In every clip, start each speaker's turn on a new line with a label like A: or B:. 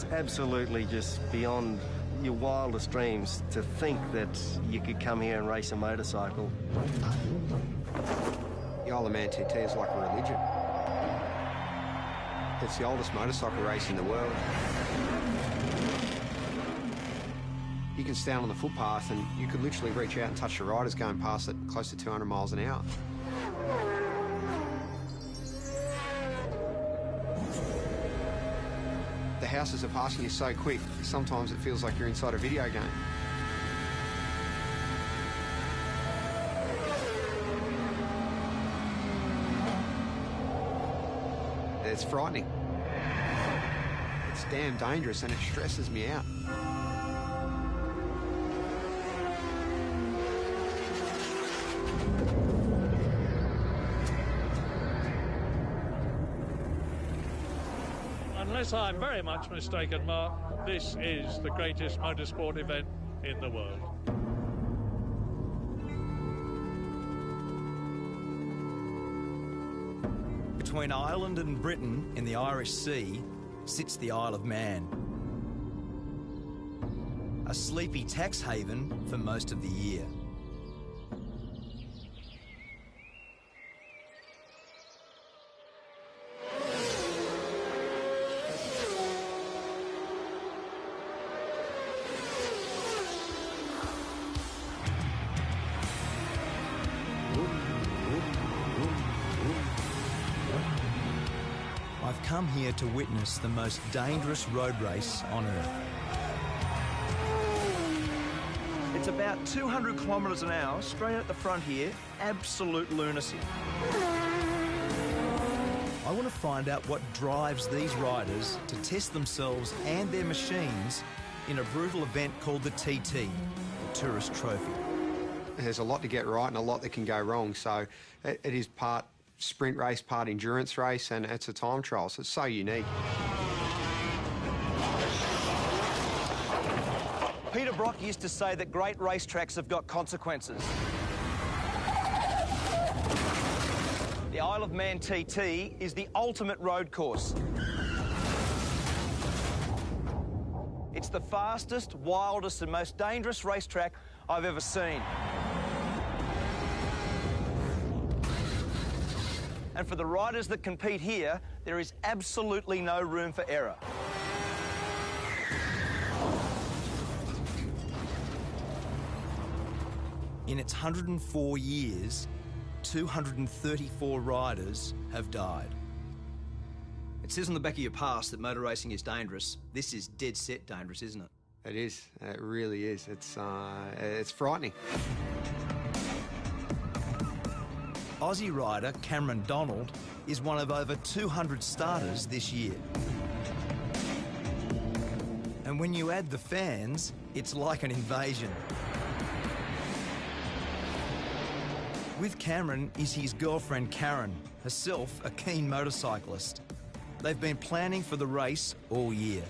A: It's absolutely just beyond your wildest dreams to think that you could come here and race a motorcycle.
B: The Isle of Man TT is like a religion. It's the oldest motorcycle race in the world. You can stand on the footpath and you could literally reach out and touch the riders going past at close to 200 miles an hour. The houses are passing you so quick, sometimes it feels like you're inside a video game. It's frightening. It's damn dangerous and it stresses me out.
C: Unless I'm very much mistaken, Mark, this is the greatest motorsport event in the world.
D: Between Ireland and Britain in the Irish Sea sits the Isle of Man. A sleepy tax haven for most of the year. I've come here to witness the most dangerous road race on Earth. It's about 200 kilometres an hour, straight at the front here, absolute lunacy. I want to find out what drives these riders to test themselves and their machines in a brutal event called the TT, the Tourist Trophy.
B: There's a lot to get right and a lot that can go wrong, so it is part sprint race, part endurance race, and it's a time trial, so it's so unique.
D: Peter Brock used to say that great racetracks have got consequences. The Isle of Man TT is the ultimate road course. It's the fastest, wildest and most dangerous racetrack I've ever seen. And for the riders that compete here, there is absolutely no room for error. In its 104 years, 234 riders have died. It says on the back of your pass that motor racing is dangerous. This is dead set dangerous, isn't it?
B: It is. It really is. It's frightening.
D: Aussie rider Cameron Donald is one of over 200 starters this year. And when you add the fans, it's like an invasion. With Cameron is his girlfriend Karen, herself a keen motorcyclist. They've been planning for the race all year.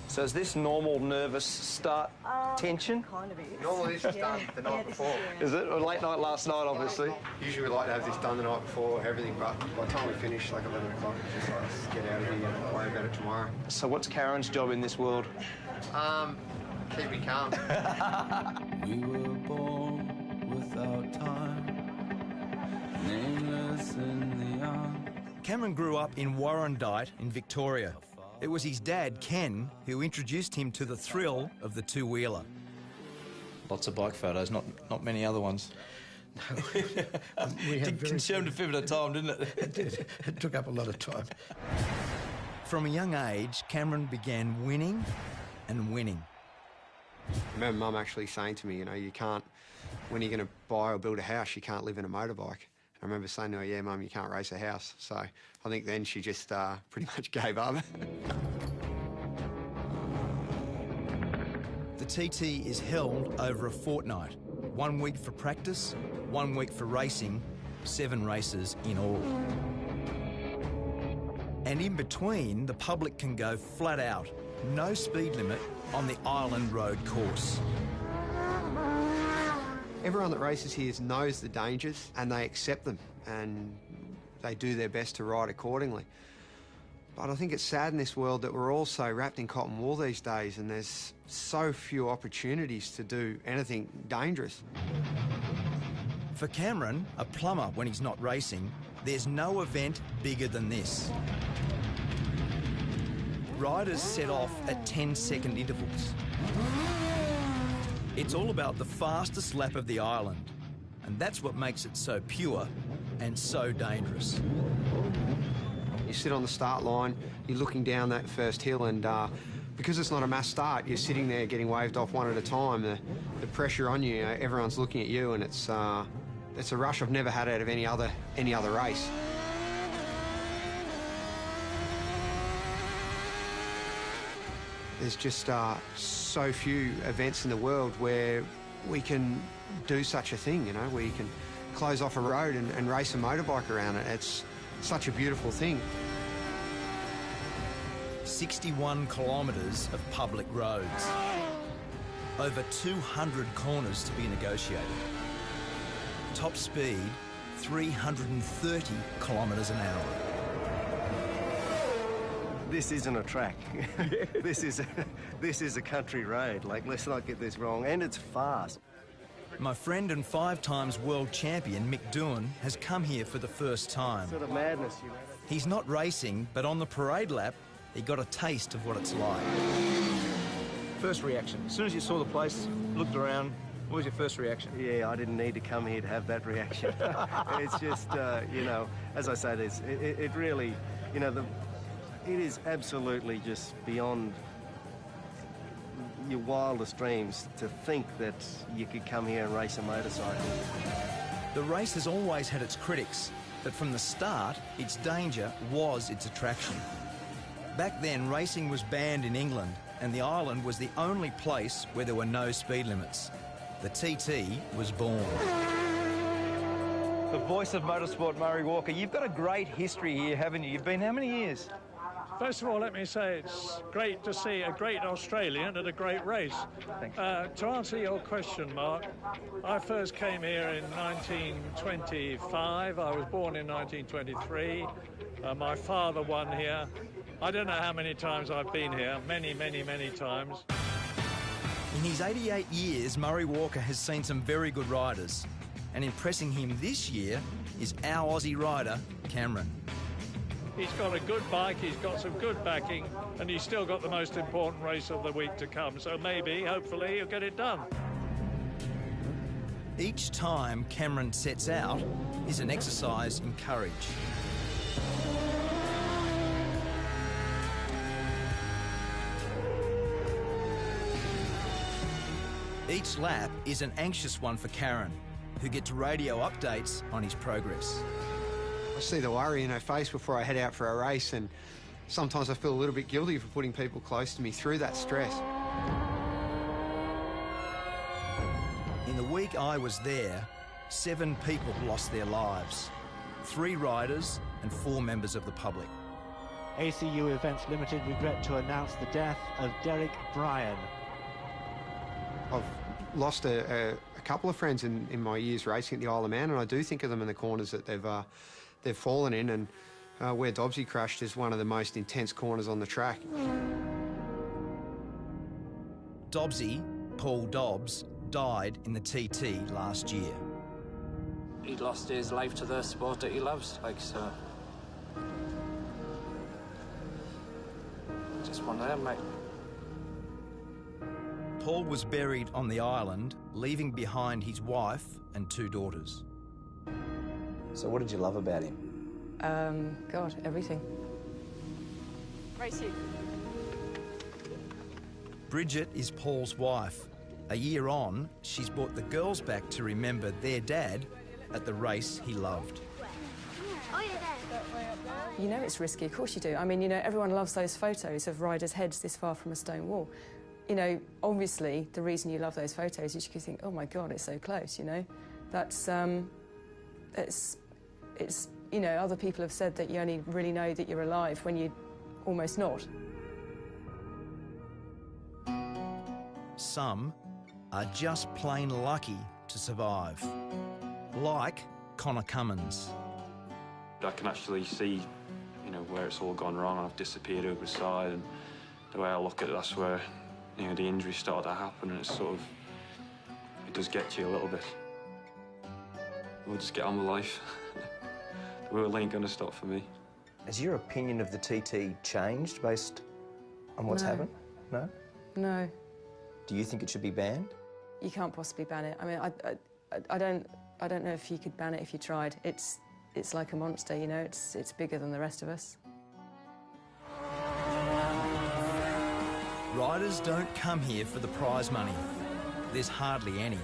D: So is this normal nervous start tension?
E: Kind of is.
B: Normally this is done the night before.
D: Is it? Or late night last night, obviously?
B: Usually we like to have this done the night before, everything, but by the time we finish, like 11 o'clock, it's just like, let's get out of here and worry about it tomorrow.
D: So what's Karen's job in this world?
B: Keep me calm.
F: We were born without time, nameless in the young.
D: Cameron grew up in Warrandyte in Victoria. It was his dad, Ken, who introduced him to the thrill of the two-wheeler. Lots of bike photos, not many other ones.
G: It consumed a fair bit of time, didn't it?
H: It did. It took up a lot of time.
D: From a young age, Cameron began winning and winning.
B: I remember Mum actually saying to me, you know, you can't, when you're going to buy or build a house, you can't live in a motorbike. I remember saying to her, yeah, Mum, you can't race a house. So I think then she just pretty much gave up.
D: The TT is held over a fortnight. 1 week for practice, 1 week for racing, 7 races in all. And in between, the public can go flat out, no speed limit on the Island Road course.
B: Everyone that races here knows the dangers and they accept them and they do their best to ride accordingly. But I think it's sad in this world that we're all so wrapped in cotton wool these days, and there's so few opportunities to do anything dangerous.
D: For Cameron, a plumber when he's not racing, there's no event bigger than this. Riders set off at 10-second intervals. It's all about the fastest lap of the island, and that's what makes it so pure and so dangerous.
B: You sit on the start line, you're looking down that first hill, and because it's not a mass start, you're sitting there getting waved off one at a time. The pressure on you, everyone's looking at you, and it's a rush I've never had out of any other race. There's just so few events in the world where we can do such a thing, you know, where you can close off a road and race a motorbike around it. It's such a beautiful thing.
D: 61 kilometres of public roads. Over 200 corners to be negotiated. Top speed, 330 kilometres an hour.
A: This isn't a track. This is a country road. Like, let's not get this wrong. And it's fast.
D: My friend and 5 times world champion Mick Doohan has come here for the first time.
A: Sort of madness, you know.
D: He's not racing, but on the parade lap, he got a taste of what it's like. First reaction. As soon as you saw the place, looked around, what was your first reaction?
A: Yeah, I didn't need to come here to have that reaction. It's just, you know, as I say, it really, you know, it is absolutely just beyond your wildest dreams to think that you could come here and race a motorcycle.
D: The race has always had its critics, but from the start, its danger was its attraction. Back then, racing was banned in England, and the island was the only place where there were no speed limits. The TT was born.
G: The voice of motorsport, Murray Walker. You've got a great history here, haven't you? You've been how many years?
C: First of all, let me say it's great to see a great Australian at a great race. To answer your question, Mark, I first came here in 1925. I was born in 1923. My father won here. I don't know how many times I've been here. Many, many, many times.
D: In his 88 years, Murray Walker has seen some very good riders. And impressing him this year is our Aussie rider, Cameron.
C: He's got a good bike, he's got some good backing, and he's still got the most important race of the week to come. So maybe, hopefully, he'll get it done.
D: Each time Cameron sets out is an exercise in courage. Each lap is an anxious one for Karen, who gets radio updates on his progress.
B: I see the worry in her face before I head out for a race, and sometimes I feel a little bit guilty for putting people close to me through that stress.
D: In the week I was there, 7 people lost their lives. 3 riders and 4 members of the public.
E: ACU Events Limited regret to announce the death of Derek Bryan.
B: I've lost a couple of friends in my years racing at the Isle of Man, and I do think of them in the corners that they've fallen in, and where Dobbsy crashed is one of the most intense corners on the track.
D: Dobbsy, Paul Dobbs, died in the TT last year.
I: He lost his life to the sport that he loves, like, so. Just one of them, mate.
D: Paul was buried on the island, leaving behind his wife and 2 daughters.
J: So what did you love about him?
K: God, everything.
L: Racing.
D: Bridget is Paul's wife. A year on, she's brought the girls back to remember their dad at the race he loved.
K: You know it's risky, of course you do. I mean, you know, everyone loves those photos of riders' heads this far from a stone wall. You know, obviously, the reason you love those photos is you think, oh my God, it's so close, you know? That's, it's, you know, other people have said that you only really know that you're alive when you're almost not.
D: Some are just plain lucky to survive. Like Connor Cummins.
M: I can actually see
F: you know, where it's all gone wrong and I've disappeared over the side, and the way I look at it, that's where, you know, the injuries started to happen, and it's sort of, it does get to you a little bit. We'll just get on with life. The world ain't gonna stop for me.
J: Has your opinion of the TT changed based on what's happened? No?
K: No.
J: Do you think it should be banned?
K: You can't possibly ban it. I mean, I don't know if you could ban it if you tried. It's like a monster, you know. It's bigger than the rest of us.
D: Riders don't come here for the prize money. There's hardly any.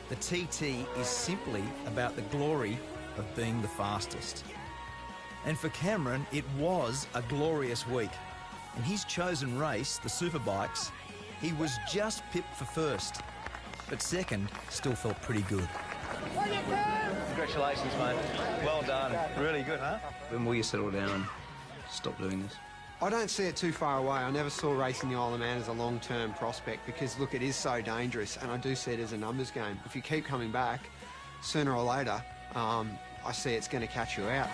D: The TT is simply about the glory of being the fastest. And for Cameron, it was a glorious week. In his chosen race, the Superbikes, he was just pipped for first. But second still felt pretty good.
G: Congratulations, mate. Well done. Really good, huh?
J: When will you settle down and stop doing this?
B: I don't see it too far away. I never saw racing the Isle of Man as a long-term prospect because, look, it is so dangerous, and I do see it as a numbers game. If you keep coming back, sooner or later, I see it's going to catch you out.